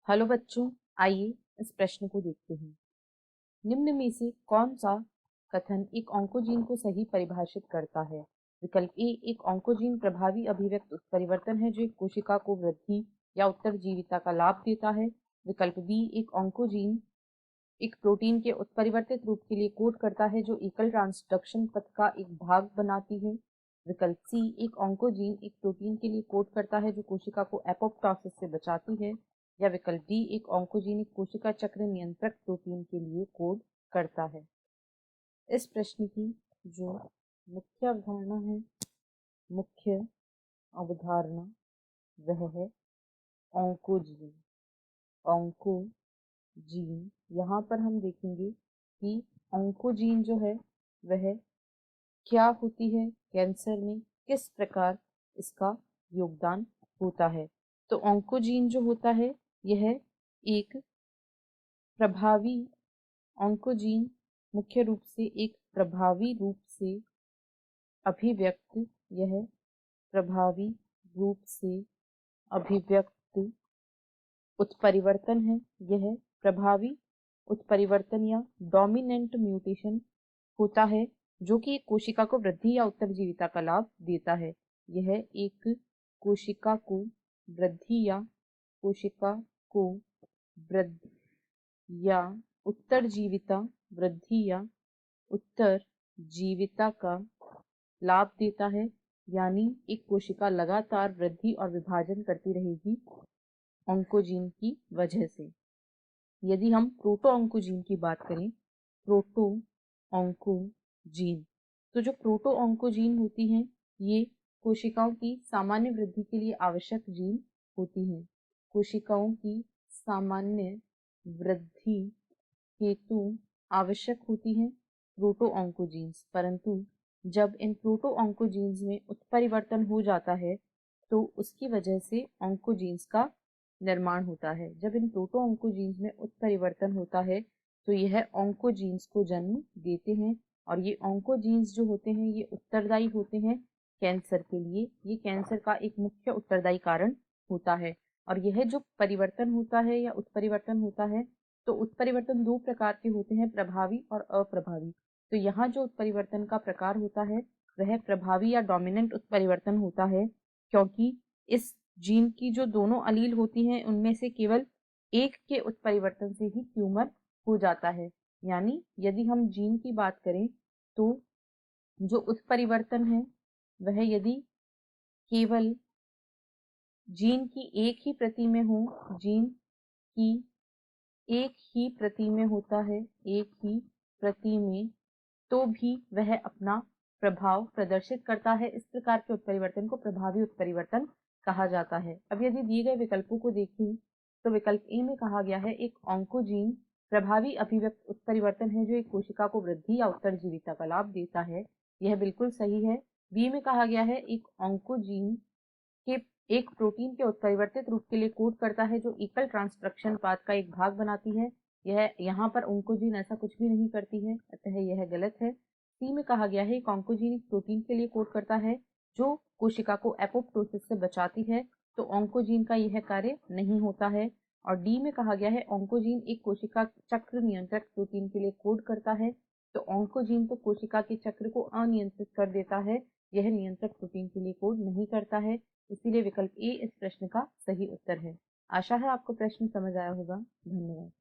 Hello बच्चों, आइए इस प्रश्न को देखते हैं। निम्न में से कौन सा कथन एक ऑन्कोजीन को सही परिभाषित करता है? विकल्प ए, एक ऑन्कोजीन प्रभावी अभिव्यक्त उत्परिवर्तन है जो एक कोशिका को वृद्धि या उत्तरजीविता का लाभ देता है। विकल्प बी, एक ऑन्कोजीन एक प्रोटीन के उत्परिवर्तित रूप के लिए कोड करता है जो एकल ट्रांसडक्शन पथ का एक भाग बनाती है। विकल्प सी, एक ऑन्कोजीन एक प्रोटीन के लिए कोड करता है जो कोशिका को एपोप्टोसिस से बचाती है। या विकल्प डी, एक ऑन्कोजीन एक कोशिका चक्र नियंत्रक प्रोटीन के लिए कोड करता है। इस प्रश्न की जो मुख्य अवधारणा है, मुख्य अवधारणा वह है ऑन्कोजीन। ऑन्कोजीन, यहाँ पर हम देखेंगे कि ऑन्कोजीन जो है वह क्या होती है, कैंसर में किस प्रकार इसका योगदान होता है। तो ऑन्कोजीन जो होता है यह एक प्रभावी ऑन्कोजीन मुख्य रूप से एक प्रभावी रूप से अभिव्यक्त यह प्रभावी रूप से अभिव्यक्त उत्परिवर्तन है। यह प्रभावी उत्परिवर्तन या डोमिनेंट म्यूटेशन होता है जो कि एक कोशिका को वृद्धि या उत्तरजीविता का लाभ देता है। यह एक कोशिका को वृद्धि या कोशिका को वृद्धि या उत्तरजीविता वृद्धि या उत्तरजीविता का लाभ देता है, यानी एक कोशिका लगातार वृद्धि और विभाजन करती रहेगी ऑन्कोजीन की वजह से। यदि हम प्रोटो ऑन्कोजीन की बात करें, प्रोटो ऑन्कोजीन, तो जो प्रोटो ऑन्कोजीन होती हैं ये कोशिकाओं की सामान्य वृद्धि के लिए आवश्यक जीन होती हैं। कोशिकाओं की सामान्य वृद्धि हेतु आवश्यक होती हैं प्रोटो ऑन्कोजीन्स, परंतु जब इन प्रोटो ऑन्कोजीन्स में उत्परिवर्तन हो जाता है तो उसकी वजह से ऑन्कोजीन्स का निर्माण होता है। जब इन प्रोटो ऑन्कोजीन्स में उत्परिवर्तन होता है तो यह ऑन्कोजीन्स को जन्म देते हैं, और ये ऑन्कोजीन्स जो होते हैं ये उत्तरदायी होते हैं कैंसर के लिए। ये कैंसर का एक मुख्य उत्तरदायी कारण होता है। और यह जो परिवर्तन होता है या उत्परिवर्तन होता है, तो उत्परिवर्तन दो प्रकार के होते हैं, प्रभावी और अप्रभावी। तो यहाँ जो उत्परिवर्तन का प्रकार होता है वह प्रभावी या डोमिनेंट उत्परिवर्तन होता है, क्योंकि इस जीन की जो दोनों अलील होती हैं उनमें से केवल एक के उत्परिवर्तन से ही ट्यूमर हो जाता है। यानी यदि हम जीन की बात करें तो जो उत्परिवर्तन है वह यदि केवल जीन की एक ही प्रति में हो, जीन की एक ही प्रति में होता है, एक ही प्रति में, तो भी वह अपना प्रभाव प्रदर्शित करता है। इस प्रकार के उत्परिवर्तन को प्रभावी उत्परिवर्तन कहा जाता है। अब यदि दिए गए विकल्पों को देखें तो विकल्प ए में कहा गया है एक ऑन्कोजीन प्रभावी अभिव्यक्त उत्परिवर्तन है जो एक कोशिका को वृद्धि या उत्तरजीविता का लाभ देता है। यह बिल्कुल सही है। बी में कहा गया है एक ऑन्कोजीन के एक प्रोटीन के उत्परिवर्तित रूप के लिए कोड करता है जो एकल ट्रांसक्रिप्शन पाथ का एक भाग बनाती है। यह यहाँ पर ऑन्कोजीन ऐसा कुछ भी नहीं करती है, अतः यह गलत है। सी में कहा गया है एक ऑन्कोजीन एक प्रोटीन के लिए कोड करता है जो कोशिका को एपोप्टोसिस से बचाती है, तो ऑन्कोजीन का यह कार्य नहीं होता है। और डी में कहा गया है ऑन्कोजीन एक कोशिका चक्र नियंत्रक प्रोटीन के लिए कोड करता है, तो ऑन्कोजीन तो कोशिका के चक्र को अनियंत्रित कर देता है, यह नियंत्रक प्रोटीन के लिए कोड नहीं करता है। इसीलिए विकल्प ए इस प्रश्न का सही उत्तर है। आशा है आपको प्रश्न समझ आया होगा। धन्यवाद।